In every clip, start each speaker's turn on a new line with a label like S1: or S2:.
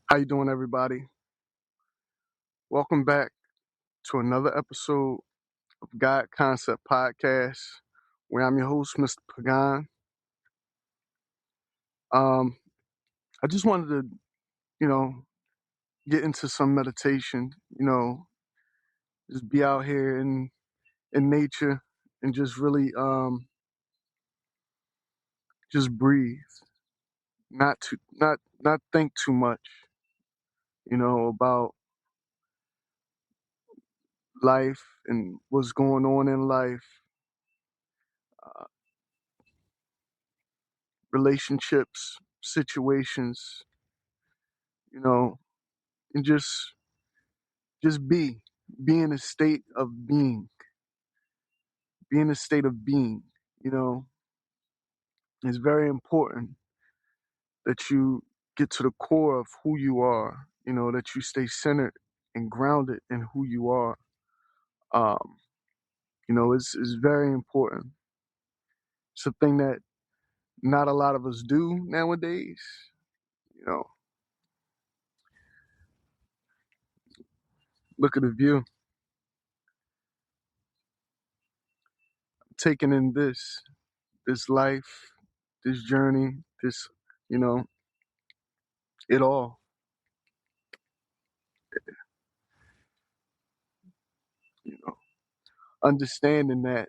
S1: How you doing, everybody? Welcome back to another episode of God Concept Podcast, where I'm your host, Mr. Pagan. Um, I just wanted to, you know, get into some meditation. Just be out here in nature and just really just breathe, not think too much, about life and what's going on in life, uh, relationships, situations, you know, and just be in a state of be in a state of being. You know, it's very important that you get to the core of who you are. That you stay centered and grounded in who you are. Um, it's very important. It's a thing that not a lot of us do nowadays. You know, look at the view, taking in this life, this journey, this, you know, it all. You know, understanding that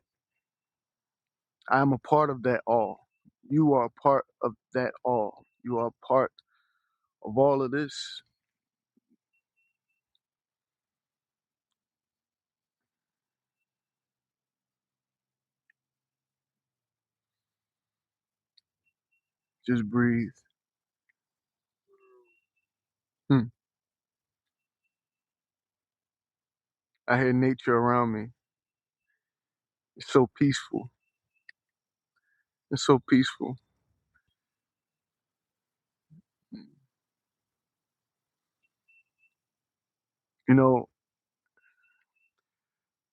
S1: I'm a part of that all. You are a part of that all. You are a part of all of this. Just breathe. Hmm. I hear nature around me. It's so peaceful. It's so peaceful. You know,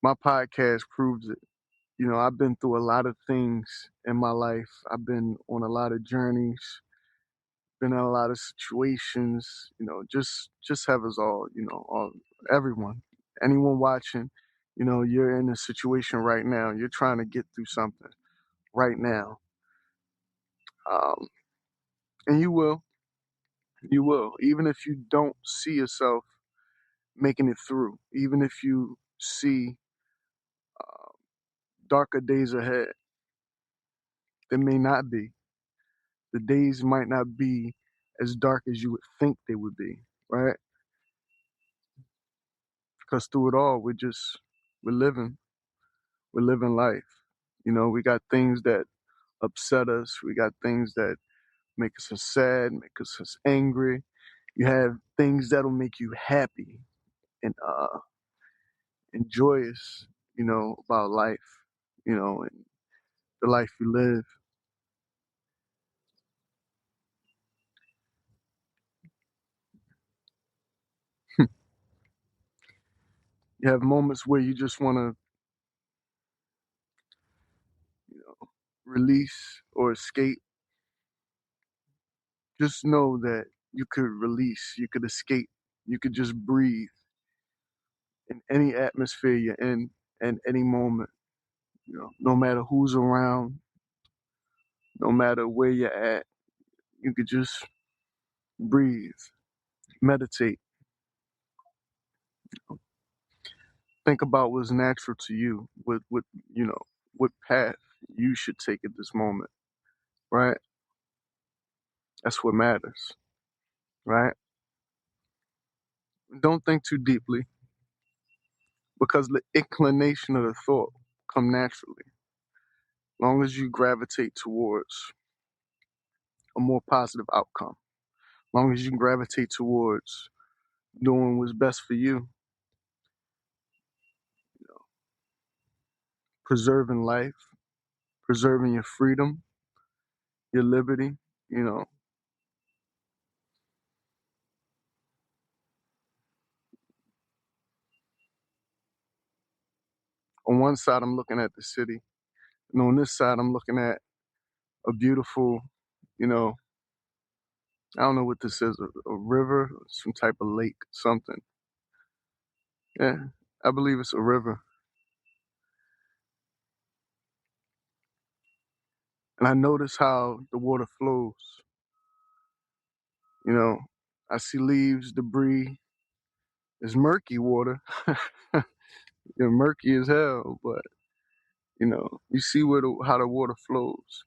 S1: my podcast proves it. I've been through a lot of things in my life. I've been on a lot of journeys, been in a lot of situations, just have us all, everyone, anyone watching, you're in a situation right now. You're trying to get through something right now. Um, and you will, even if you don't see yourself making it through, even if you see uh, darker days ahead. There may not be. The days might not be as dark as you would think they would be, right? Because through it all, we're living, we're living life. We got things that upset us. We got things that make us sad, make us angry. You have things that'll make you happy and joyous, about life, and the life you live. You have moments where you just want to, release or escape. Just know that you could release, you could escape, you could just breathe in any atmosphere you're in at any moment. No matter who's around, no matter where you're at, you could just breathe, meditate, think about what's natural to you, what path you should take at this moment, right? That's what matters, right? Don't think too deeply because the inclination of the thought come naturally. Long as you gravitate towards a more positive outcome, long as you gravitate towards doing what's best for you, you know, preserving life, preserving your freedom, your liberty, you know. On one side, I'm looking at the city, and on this side, I'm looking at a beautiful, you know, I don't know what this is, a river, some type of lake, something. Yeah, I believe it's a river. And I notice how the water flows. You know, I see leaves, debris. It's murky water. Murky as hell, but you see how the water flows.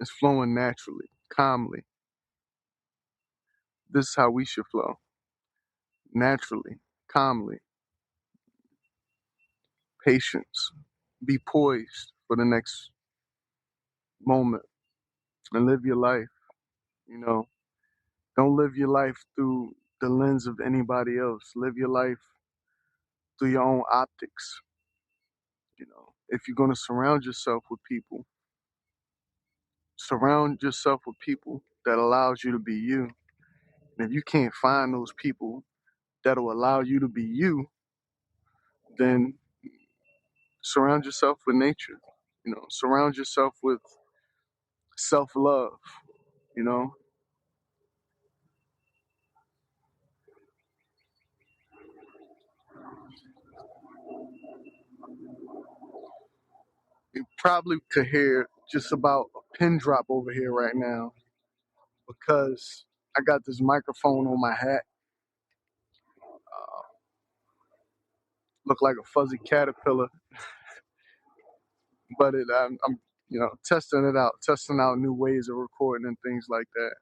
S1: It's flowing naturally, calmly. This is how we should flow. Naturally, calmly, patience. Be poised for the next moment and live your life. You know, don't live your life through the lens of anybody else. Live your life through your own optics. If you're going to surround yourself with people that allows you to be you. And if you can't find those people that'll allow you to be you, then surround yourself with nature. Surround yourself with self-love. You know, you probably could hear just about a pin drop over here right now because I got this microphone on my hat. Look like a fuzzy caterpillar, but I'm testing out new ways of recording and things like that.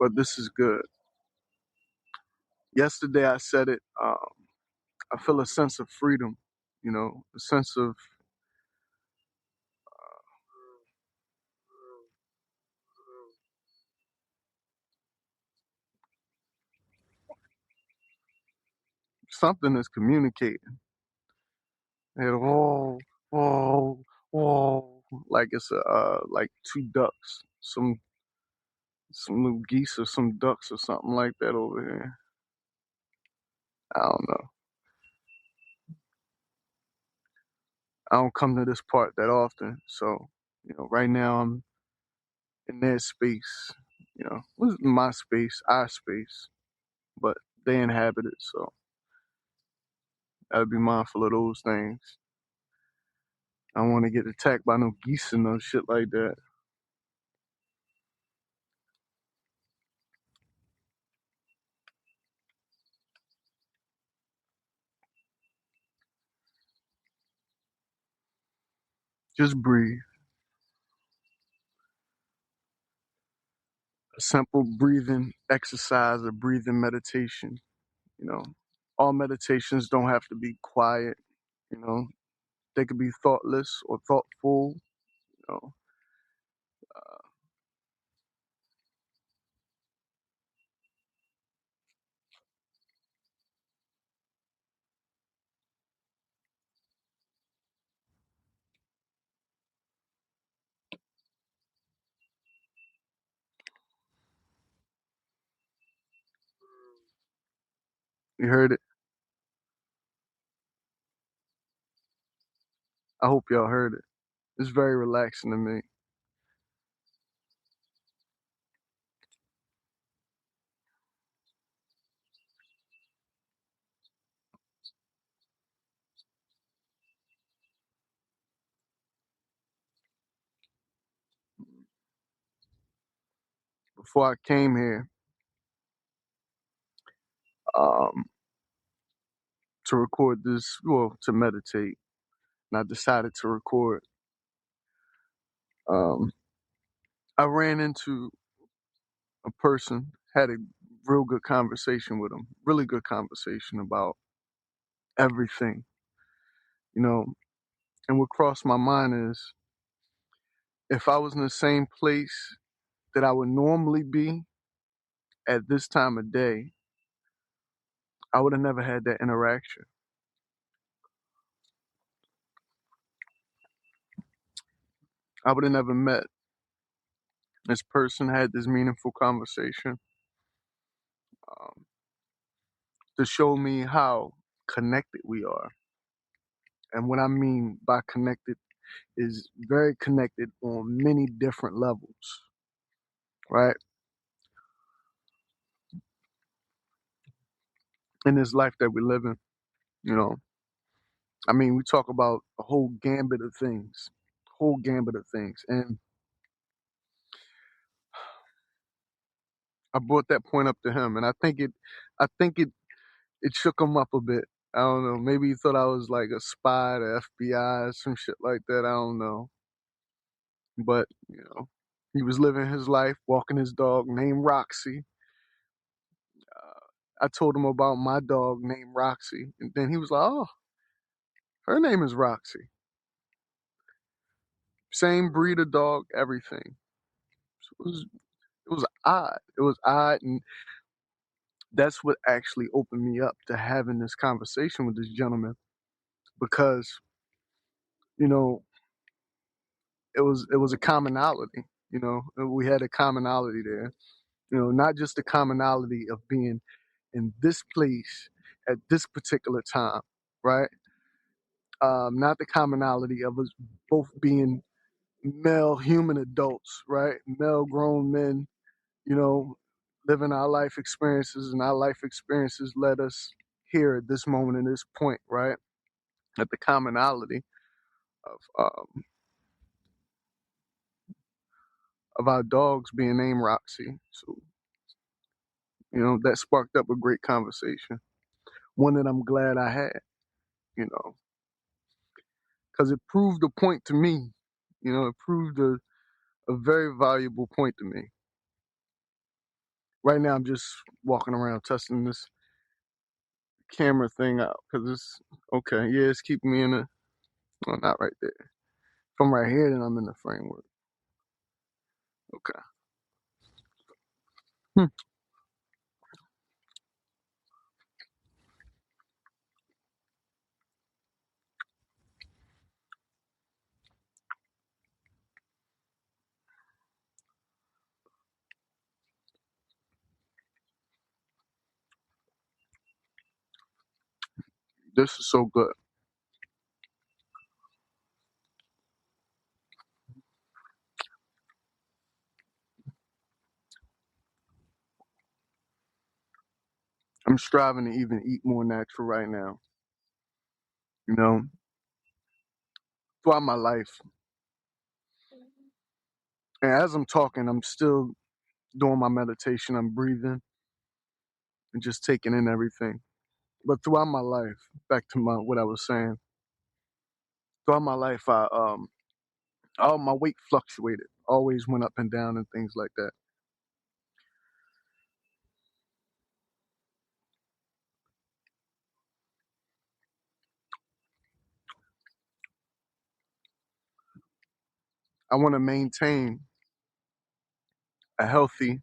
S1: But this is good. Yesterday I said it. I feel a sense of freedom. A sense of something is communicating. And whoa, whoa, like it's like two ducks, some little geese or some ducks or something like that over here. I don't know. I don't come to this part that often, so right now I'm in their space. This is my space, our space, but they inhabit it, so gotta be mindful of those things. I don't want to get attacked by no geese and no shit like that. Just breathe. A simple breathing exercise, a breathing meditation. You know, all meditations don't have to be quiet. You know, they could be thoughtless or thoughtful. You know, you heard it. I hope y'all heard it. It's very relaxing to me. Before I came here um, to record this, well, to meditate, and I decided to record. Um, I ran into a person, had a real good conversation with him, really good conversation about everything, you know. And what crossed my mind is if I was in the same place that I would normally be at this time of day, I would have never had that interaction. I would have never met this person, had this meaningful conversation um, to show me how connected we are. And what I mean by connected is very connected on many different levels, right? In this life that we live in, you know, I mean, we talk about a whole gambit of things, whole gambit of things. And I brought that point up to him, and I think it shook him up a bit. I don't know. Maybe he thought I was like a spy, the FBI, or some shit like that. I don't know. But he was living his life, walking his dog named Roxy. I told him about my dog named Roxy, and then he was like, "Oh, her name is Roxy. Same breed of dog, everything." So it was odd. It was odd, and that's what actually opened me up to having this conversation with this gentleman because you know it was a commonality. We had a commonality there. Not just the commonality of being in this place at this particular time, right? Not the commonality of us both being male human adults, right? Male grown men, you know, living our life experiences, and our life experiences led us here at this moment and this point, right? At the commonality of our dogs being named Roxy. So, that sparked up a great conversation. One that I'm glad I had, because it proved a point to me. It proved a very valuable point to me. Right now, I'm just walking around testing this camera thing out because it's okay. Yeah, it's keeping me in a. Well, not right there. If I'm right here, then I'm in the framework. Okay. Hmm. This is so good. I'm striving to even eat more natural right now. You know, throughout my life, and as I'm talking, I'm still doing my meditation. I'm breathing and just taking in everything. But throughout my life, back to what I was saying. Throughout my life, all my weight fluctuated, always went up and down and things like that. I want to maintain a healthy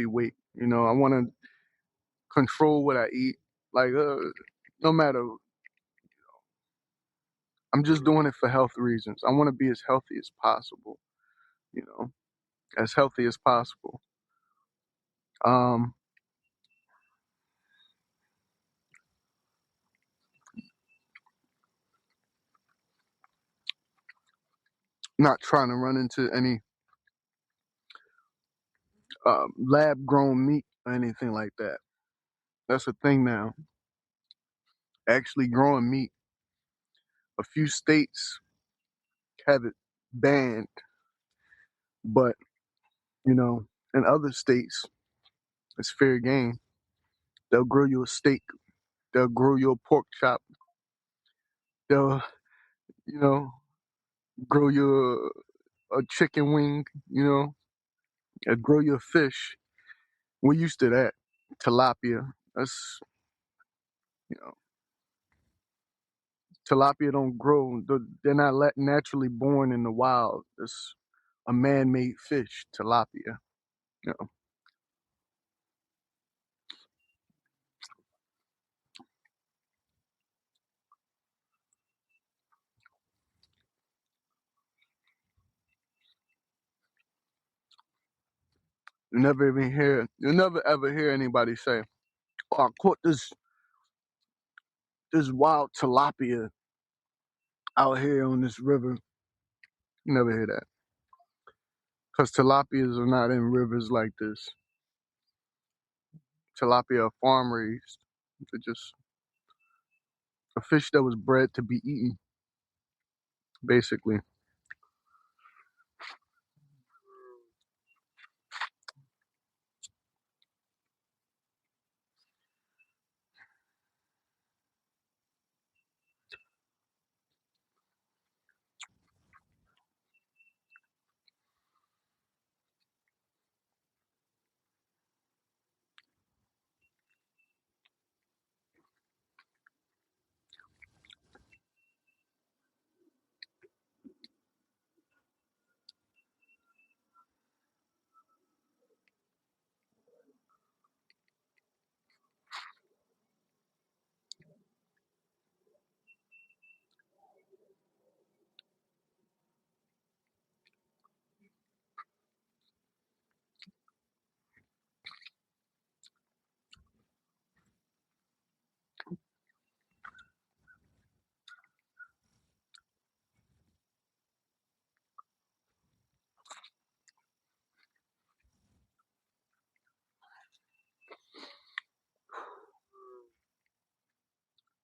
S1: weight. I want to control what I eat. Like, no matter, I'm just doing it for health reasons. I want to be as healthy as possible. You know, as healthy as possible. Um, Not trying to run into any lab grown meat or anything like that. That's a thing now. Actually, growing meat. A few states have it banned, but in other states, it's fair game. They'll grill you a steak. They'll grill you a pork chop. They'll, you know, grill you a chicken wing. They'll grill you a fish. We're used to that. Tilapia. That's, you know, tilapia don't grow. They're not naturally born in the wild. It's a man-made fish, tilapia. You know, you never ever hear anybody say, "Oh, I caught this There's wild tilapia out here on this river. You never hear that. Because tilapias are not in rivers like this. Tilapia are farm raised. They're just a fish that was bred to be eaten, basically.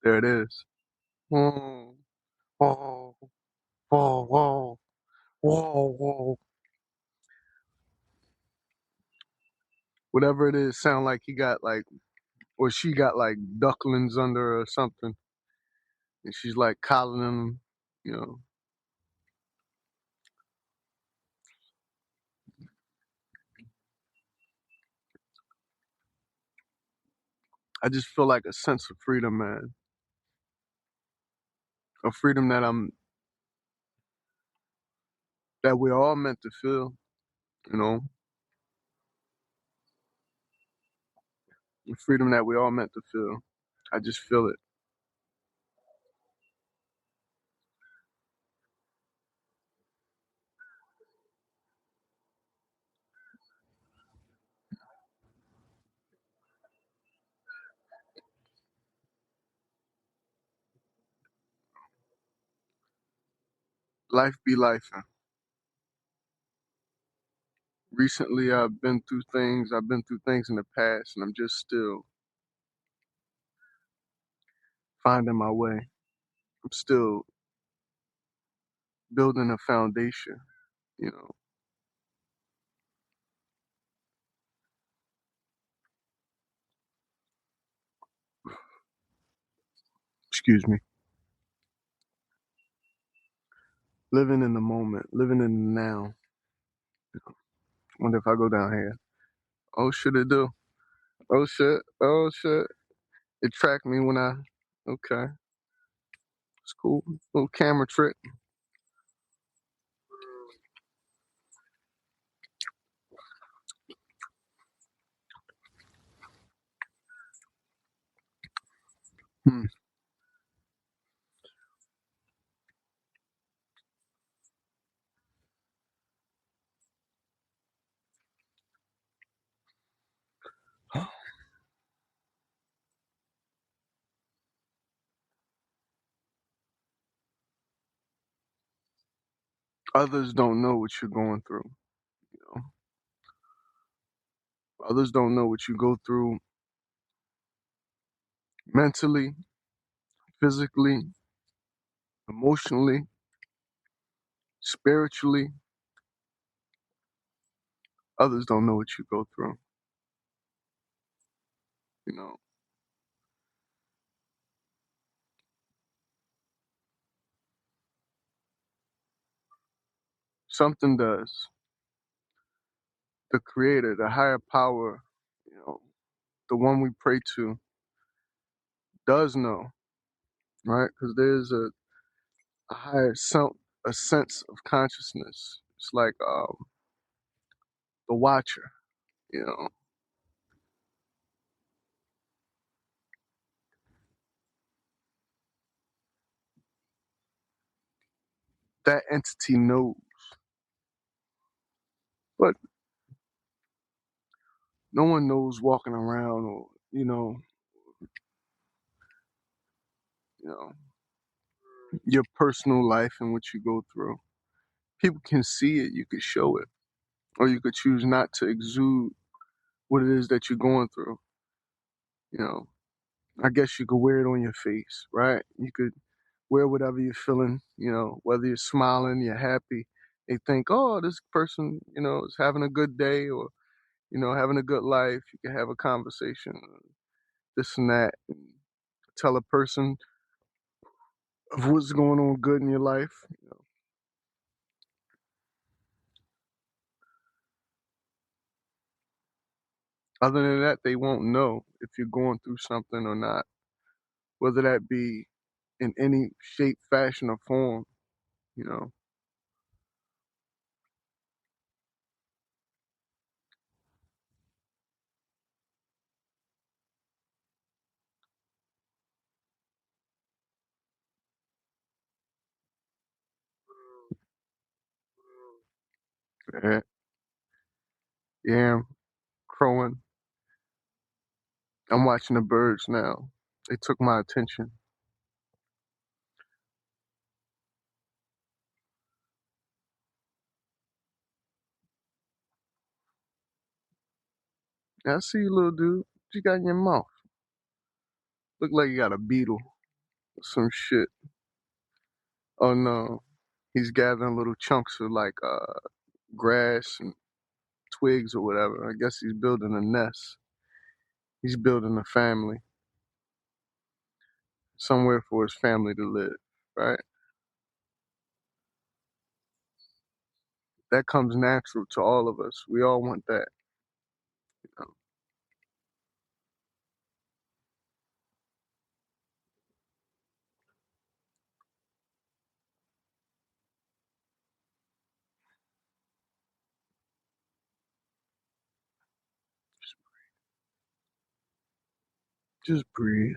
S1: There it is. Whoa, whoa, whoa, whoa, whoa, whoa. Whatever it is, sound like he got like, or she got like ducklings under her or something. And she's like coddling them, you know. I just feel like a sense of freedom, man. A freedom that we're all meant to feel, you know. A freedom that we all meant to feel. I just feel it. Life be life. Recently, I've been through things. I've been through things in the past, and I'm just still finding my way. I'm still building a foundation, you know. Excuse me. Living in the moment, living in the now. Wonder if I go down here. Oh shit, it do. Oh shit. Oh shit. It tracked me when I. Okay, it's cool. Little camera trick. Hmm. Others don't know what you're going through. You know, others don't know what you go through mentally, physically, emotionally, spiritually. Others don't know what you go through. You know, something does. The Creator, the higher power, you know, the one we pray to, does know, right? Because there's a higher self, a sense of consciousness. It's like the Watcher. You know, that entity knows, but no one knows walking around, or you know, you know, your personal life and what you go through. People can see it, you could show it, or you could choose not to exude what it is that you're going through. You know, I guess you could wear it on your face, right? You could wear whatever you're feeling, whether you're smiling, you're happy. They think, oh, this person, is having a good day or, having a good life. You can have a conversation, this and that, and tell a person of what's going on good in your life. Other than that, they won't know if you're going through something or not, whether that be in any shape, fashion, or form, you know. Yeah, yeah, crowing. I'm watching the birds now. They took my attention. Yeah, I see you, little dude. What you got in your mouth? Look like you got a beetle or some shit. Oh no, he's gathering little chunks of like grass and twigs or whatever. I guess he's building a nest. He's building a family, somewhere for his family to live, right? That comes natural to all of us. We all want that. You know? Just breathe.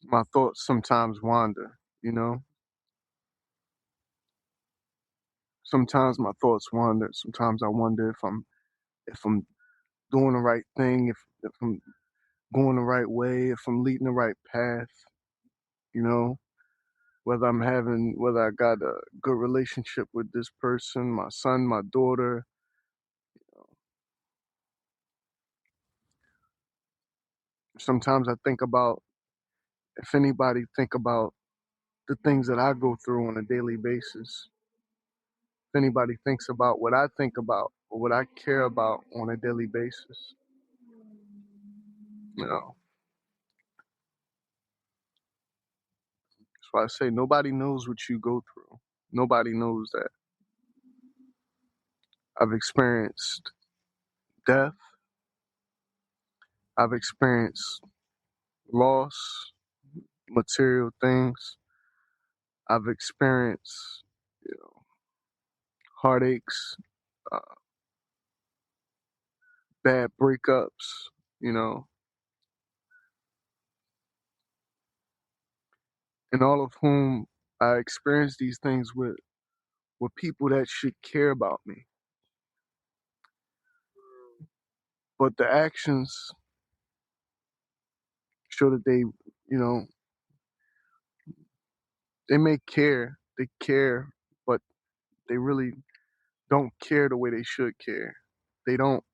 S1: My thoughts sometimes wander. You know, sometimes my thoughts wander. Sometimes I wonder if I'm doing the right thing, if I'm going the right way, if I'm leading the right path. You know, whether I got a good relationship with this person, my son, my daughter. Sometimes I think about if anybody think about the things that I go through on a daily basis. If anybody thinks about what I think about or what I care about on a daily basis, you know. That's why I say nobody knows what you go through. Nobody knows that. I've experienced death. I've experienced loss, material things. I've experienced, you know, heartaches, uh, bad breakups, you know, and all of whom I experienced these things with were people that should care about me. But the actions show that know, they may care, they care, but they really don't care the way they should care. They don't,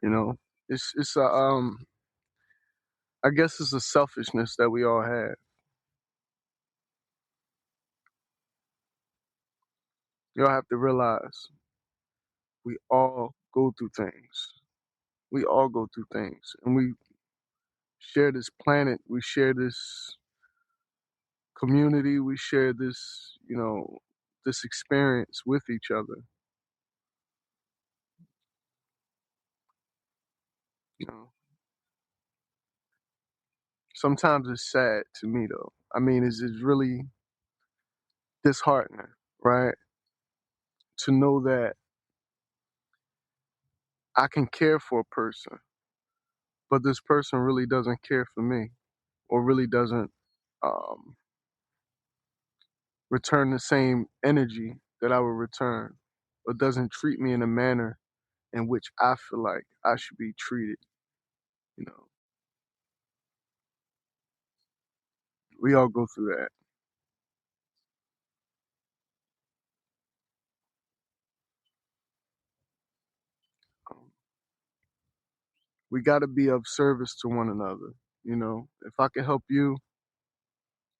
S1: you know. It's a I guess it's a selfishness that we all have. You all have to realize we all go through things. We all go through things, and we share this planet. We share this community. We share this, this experience with each other. You know, sometimes it's sad to me though. I mean, it's really disheartening, right? To know that I can care for a person, but this person really doesn't care for me, or really doesn't um, return the same energy that I would return, or doesn't treat me in a manner in which I feel like I should be treated. You know, we all go through that. Um, we got to be of service to one another. You know, if I can help you,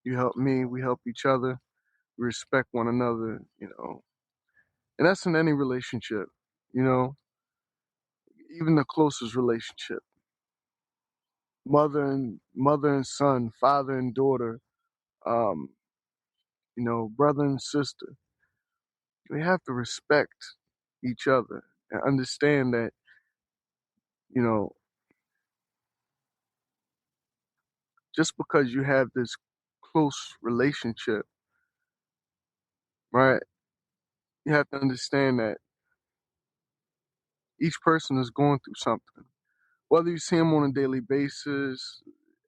S1: you help me, we help each other, we respect one another, you know. And that's in any relationship, you know, even the closest relationship. Mother and son, father and daughter, um, you know, brother and sister. We have to respect each other and understand that, you know, just because you have this close relationship, right? You have to understand that each person is going through something. Whether you see them on a daily basis,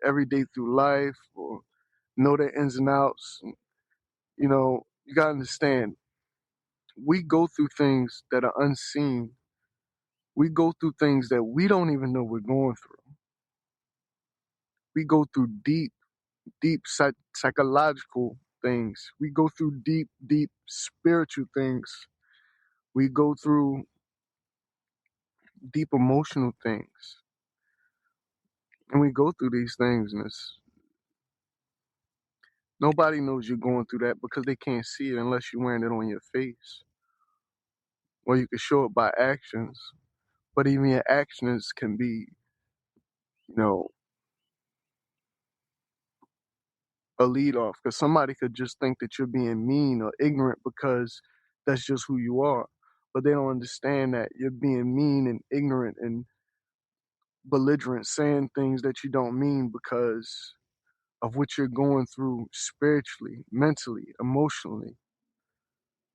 S1: every day through life, or know their ins and outs, you know, you gotta understand, we go through things that are unseen. We go through things that we don't even know we're going through. We go through deep psychological things. We go through deep spiritual things. We go through deep emotional things. And we go through these things, and nobody knows you're going through that because they can't see it unless you're wearing it on your face. Or you can show it by actions. But even your actions can be, you know, a lead off, because somebody could just think that you're being mean or ignorant because that's just who you are. But they don't understand that you're being mean and ignorant and belligerent, saying things that you don't mean because of what you're going through spiritually, mentally, emotionally.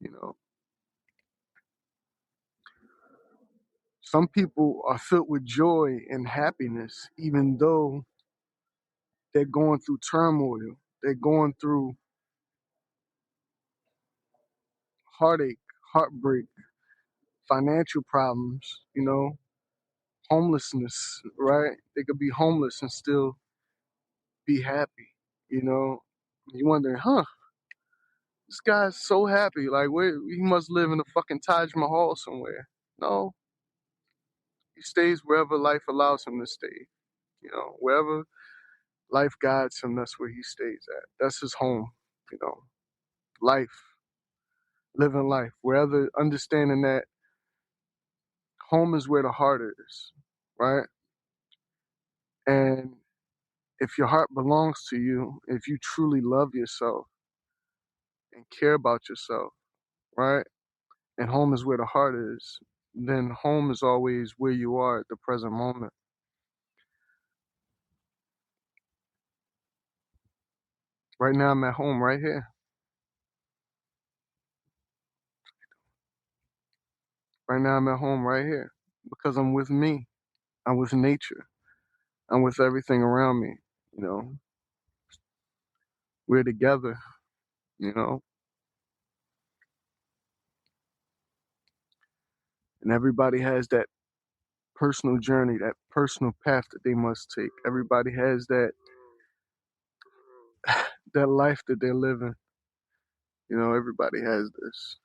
S1: You know, some people are filled with joy and happiness, even though they're going through turmoil. They're going through heartache, heartbreak, financial problems, you know, homelessness, right? They could be homeless and still be happy, you know. You wondering, this guy's so happy. Like, where he must live in a fucking Taj Mahal somewhere. No, he stays wherever life allows him to stay. You know, wherever life guides him, that's where he stays at. That's his home. You know, life, living life. Wherever, understanding that home is where the heart is, right? And if your heart belongs to you, if you truly love yourself and care about yourself, right? And home is where the heart is, then home is always where you are at the present moment. Right now, I'm at home right here. Right now, I'm at home right here because I'm with me. I'm with nature. I'm with everything around me. You know, we're together, you know, and everybody has that personal journey, that personal path that they must take. Everybody has that life that they're living. You know, everybody has this.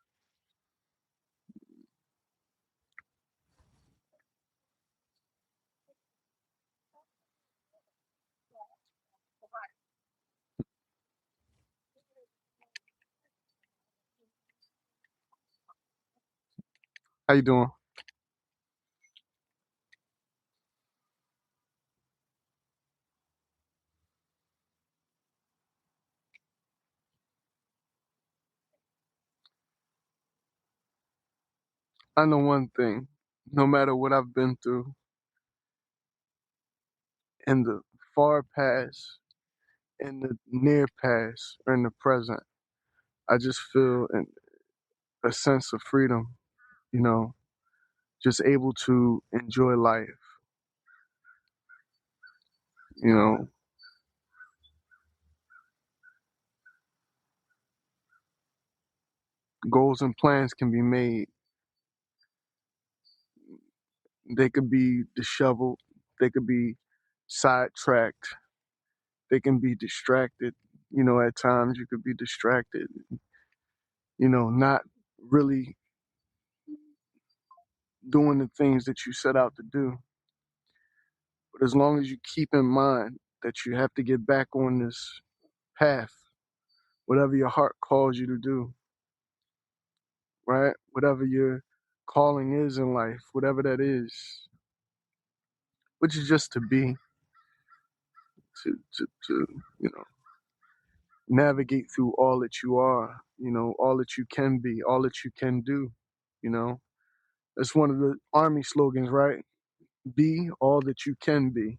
S1: How you doing? I know one thing. No matter what I've been through in the far past, in the near past, or in the present, I just feel a sense of freedom, you know, just able to enjoy life, you know. Goals and plans can be made. They could be disheveled. They could be sidetracked. They can be distracted. At times you could be distracted, not really doing the things that you set out to do. But as long as you keep in mind that you have to get back on this path, whatever your heart calls you to do, right? Whatever your calling is in life, whatever that is, which is just to be, to navigate through all that you are, all that you can be, all that you can do, you know. That's one of the Army slogans, right? Be all that you can be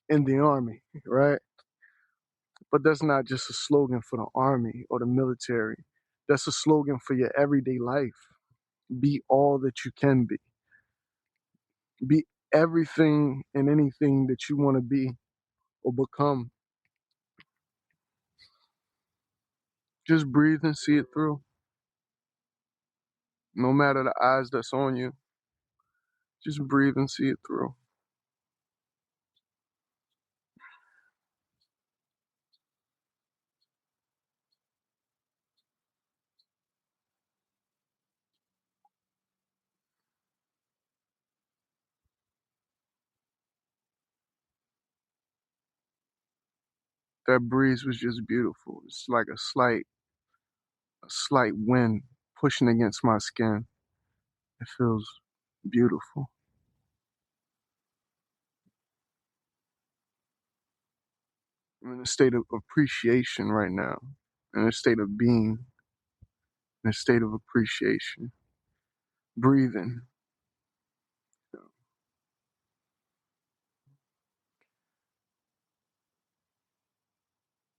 S1: in the Army, right? But that's not just a slogan for the Army or the military. That's a slogan for your everyday life. Be all that you can be. Be everything and anything that you want to be or become. Just breathe and see it through. No matter the eyes that's on you, just breathe and see it through. That breeze was just beautiful. It's like a slight wind pushing against my skin. It feels beautiful. I'm in a state of appreciation right now, in a state of being, in a state of appreciation, breathing.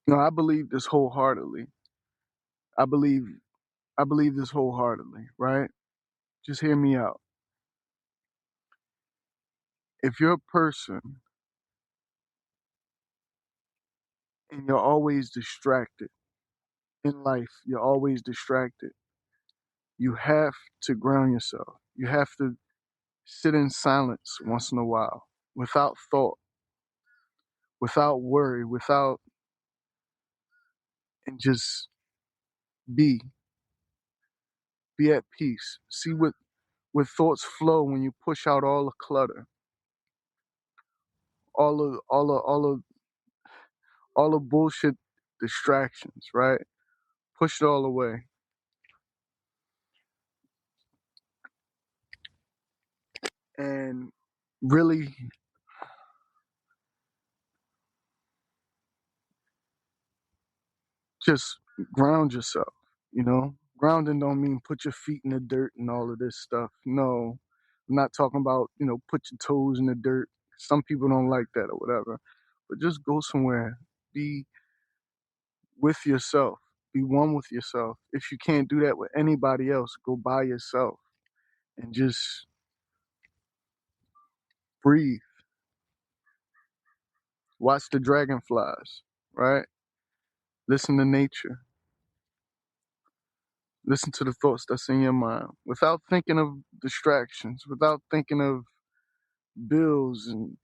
S1: No, I believe this wholeheartedly. I believe I believe this wholeheartedly, right? Just hear me out. If you're a person and you're always distracted in life, you're always distracted, you have to ground yourself. You have to sit in silence once in a while, without thought, without worry, and just be. Be at peace. See what thoughts flow when you push out all the clutter, all the bullshit distractions, right? Push it all away. And really just ground yourself, Grounding don't mean put your feet in the dirt and all of this stuff. No, I'm not talking about, put your toes in the dirt. Some people don't like that or whatever. But just go somewhere. Be with yourself. Be one with yourself. If you can't do that with anybody else, go by yourself and just breathe. Watch the dragonflies, right? Listen to nature. Listen to the thoughts that's in your mind without thinking of distractions, without thinking of bills and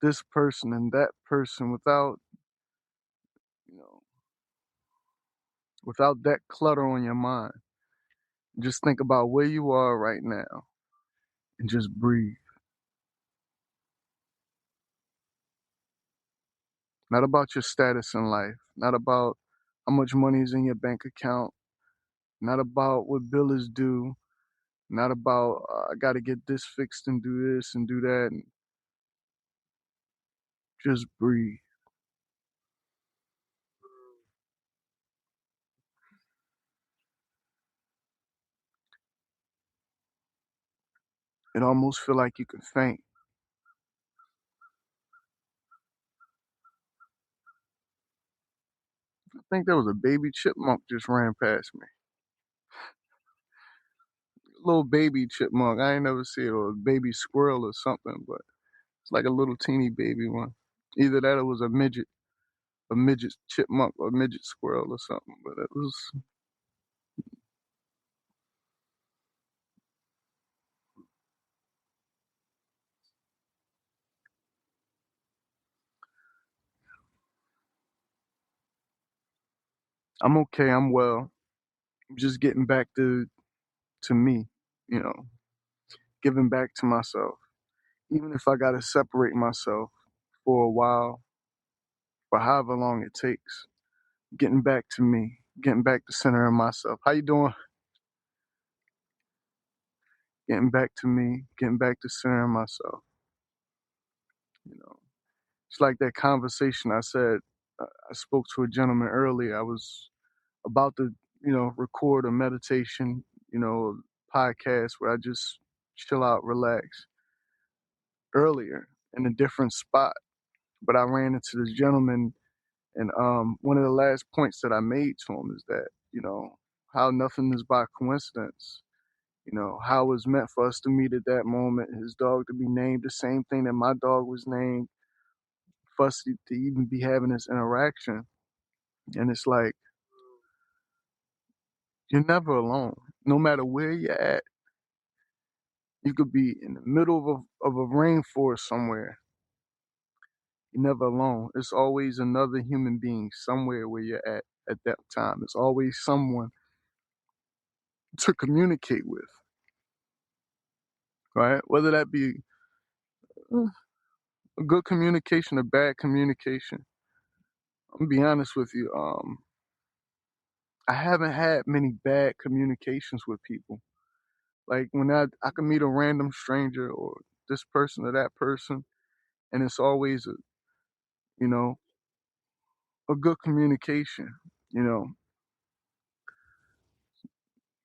S1: this person and that person, you know, without that clutter on your mind. Just think about where you are right now and just breathe. Not about your status in life, not about how much money is in your bank account, not about what bill is due, not about I got to get this fixed and do this and do that. And just breathe. It almost feel like you can faint. I think there was a baby chipmunk just ran past me. Little baby chipmunk. I ain't never see it, or a baby squirrel or something, but it's like a little teeny baby one. Either that or it was a midget chipmunk or a midget squirrel or something. But it was I'm okay. I'm well. I'm just getting back to me, you know, giving back to myself. Even if I gotta separate myself for a while, for however long it takes, getting back to me, getting back to centering myself. How you doing? Getting back to me, getting back to centering myself. You know, it's like that conversation I said. I spoke to a gentleman earlier. I was about to, record a meditation, podcast where I just chill out, relax earlier in a different spot. But I ran into this gentleman, and one of the last points that I made to him is that, how nothing is by coincidence. How it was meant for us to meet at that moment, his dog to be named the same thing that my dog was named, for us to even be having this interaction. And it's like, you're never alone. No matter where you're at, you could be in the middle of a rainforest somewhere. You're never alone. It's always another human being somewhere where you're at that time. It's always someone to communicate with, right? Whether that be a good communication or bad communication. I'm gonna be honest with you. I haven't had many bad communications with people. Like when I can meet a random stranger or this person or that person, and it's always you know a good communication. You know,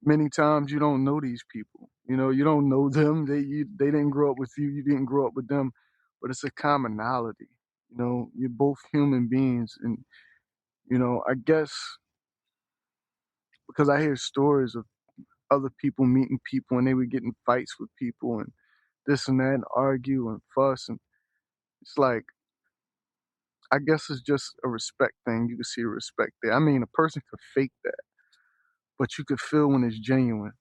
S1: many times you don't know these people. You don't know them. They didn't grow up with you. You didn't grow up with them, but it's a commonality. You're both human beings, and I guess because I hear stories of other people meeting people and they would get in fights with people and this and that and argue and fuss, and it's like, I guess it's just a respect thing. You can see a respect there. I mean, a person could fake that, but you could feel when it's genuine.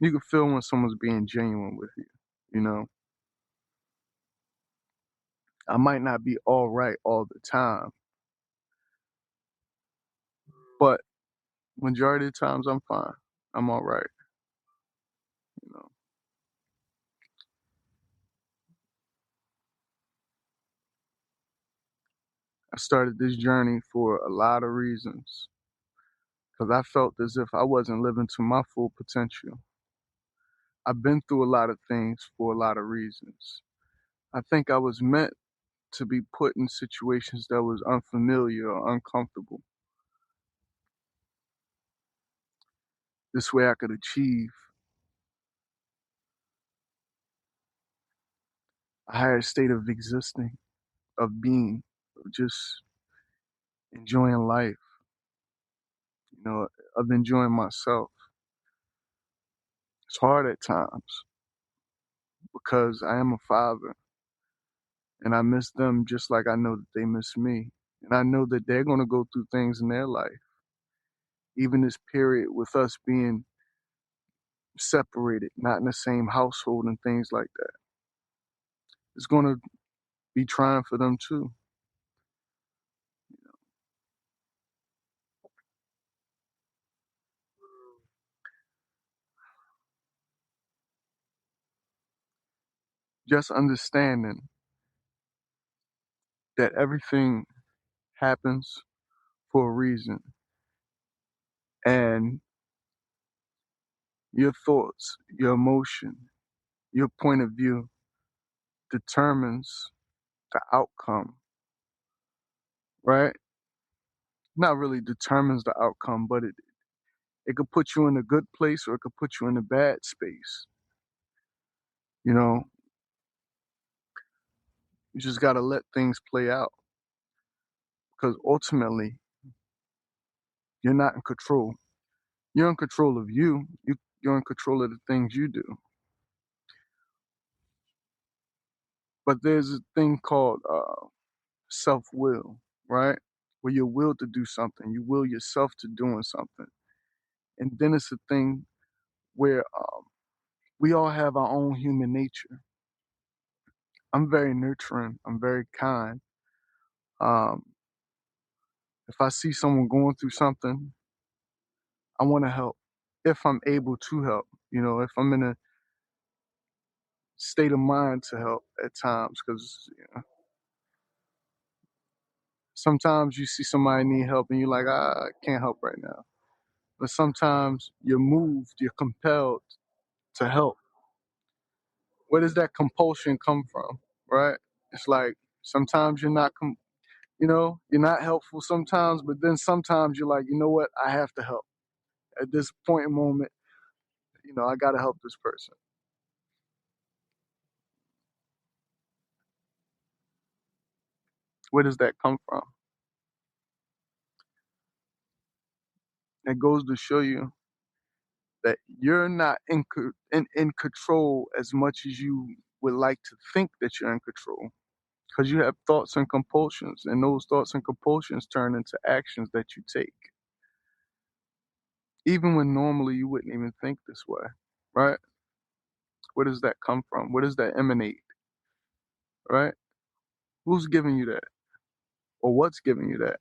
S1: You could feel when someone's being genuine with you. You know, I might not be all right all the time, but majority of the times I'm fine. I'm all right. You know, I started this journey for a lot of reasons because I felt as if I wasn't living to my full potential. I've been through a lot of things for a lot of reasons. I think I was meant to be put in situations that was unfamiliar or uncomfortable. This way I could achieve a higher state of existing, of being, of just enjoying life, of enjoying myself. It's hard at times because I am a father and I miss them just like I know that they miss me. And I know that they're going to go through things in their life. Even this period with us being separated, not in the same household and things like that, it's going to be trying for them too. Just understanding that everything happens for a reason, and your thoughts, your emotion, your point of view determines the outcome, right? Not really determines the outcome, but it could put you in a good place or it could put you in a bad space. You know, you just got to let things play out because ultimately you're not in control. You're in control of you. You're in control of the things you do. But there's a thing called self will, right? Where you're willed to do something, you will yourself to doing something. And then it's a thing where we all have our own human nature. I'm very nurturing, I'm very kind. Um, If I see someone going through something, I want to help if I'm able to help. If I'm in a state of mind to help at times, because sometimes you see somebody need help and you're like, I can't help right now. But sometimes you're moved, you're compelled to help. Where does that compulsion come from, right? It's like sometimes you're not helpful sometimes, but then sometimes you're like, you know what, I have to help. At this point in moment, I got to help this person. Where does that come from? It goes to show you that you're not in control as much as you would like to think that you're in control, because you have thoughts and compulsions, and those thoughts and compulsions turn into actions that you take, even when normally you wouldn't even think this way, right? Where does that come from? Where does that emanate, right? Who's giving you that, or what's giving you that?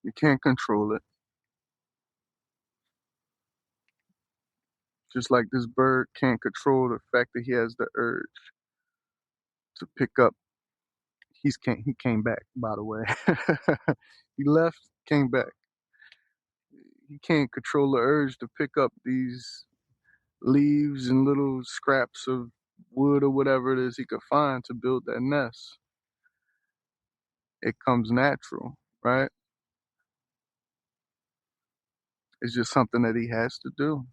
S1: You can't control it. Just like this bird can't control the fact that he has the urge to pick up. He came back, by the way. He left, came back. He can't control the urge to pick up these leaves and little scraps of wood or whatever it is he could find to build that nest. It comes natural, right? It's just something that he has to do.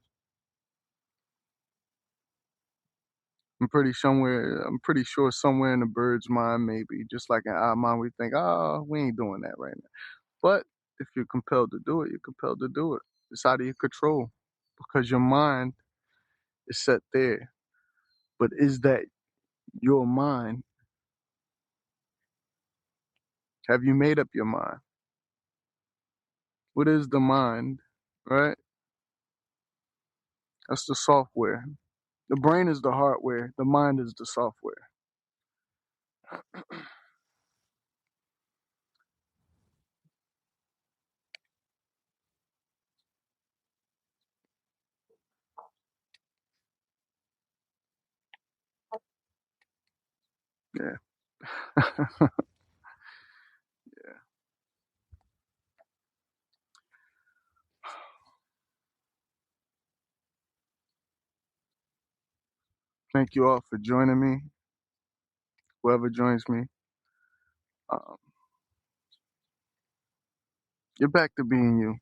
S1: I'm pretty sure somewhere in the bird's mind, maybe, just like in our mind, we think, oh, we ain't doing that right now. But if you're compelled to do it, you're compelled to do it. It's out of your control because your mind is set there. But is that your mind? Have you made up your mind? What is the mind, right? That's the software. The brain is the hardware. The mind is the software. Yeah. Thank you all for joining me. Whoever joins me, um, get back to being you.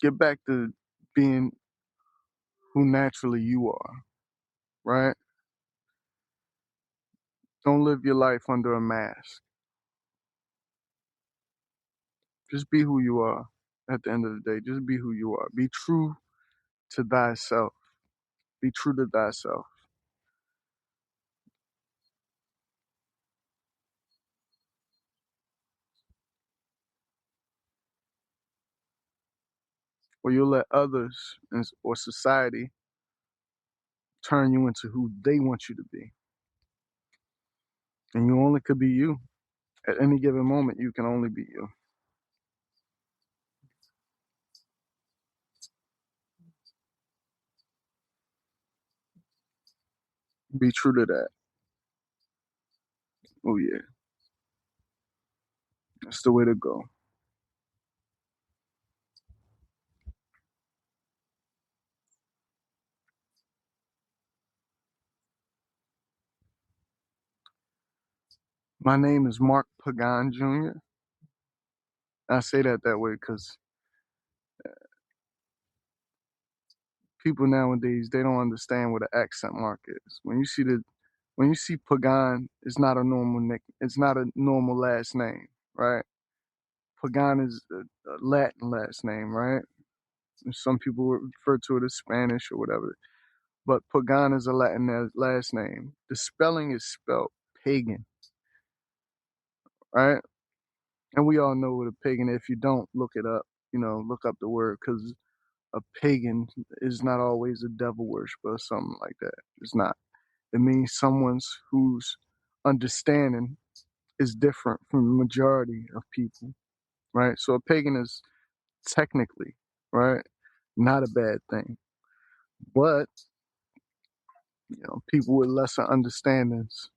S1: Get back to being who naturally you are, right? Don't live your life under a mask. Just be who you are at the end of the day. Just be who you are. Be true to thyself. Be true to thyself. Or you'll let others or society turn you into who they want you to be. And you only could be you. At any given moment, you can only be you. Be true to that. Oh, yeah. That's the way to go. My name is Mark Pagan Jr. I say that way because people nowadays, they don't understand what an accent mark is. When you see Pagan, it's not a normal last name, right? Pagan is a Latin last name, right? Some people refer to it as Spanish or whatever. but Pagan is a Latin last name. The spelling is spelled pagan, right? And we all know what a pagan is. If you don't, look it up. Look up the word, because a pagan is not always a devil worshiper or something like that. It's not. It means someone's whose understanding is different from the majority of people, right? So a pagan is technically, right, not a bad thing. But, people with lesser understandings,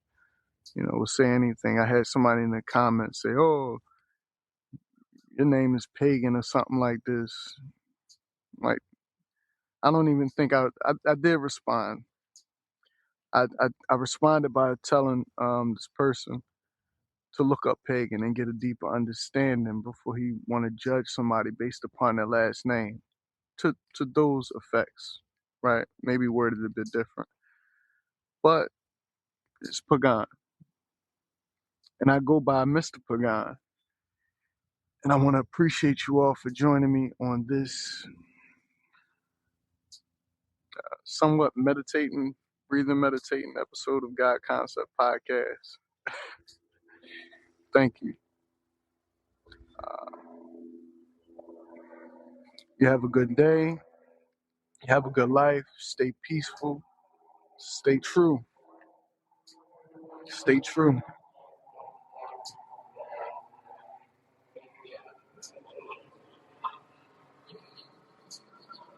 S1: will say anything. I had somebody in the comments say, oh, your name is pagan or something like this. Like, I don't even think I did respond. I responded by telling this person to look up pagan and get a deeper understanding before he want to judge somebody based upon their last name. To those effects, right? Maybe worded a bit different, but it's Pagan, and I go by Mr. Pagan. And I want to appreciate you all for joining me on this somewhat breathing meditating episode of God Concept Podcast. Thank you. You have a good day. You have a good life. Stay peaceful. Stay true. Stay true.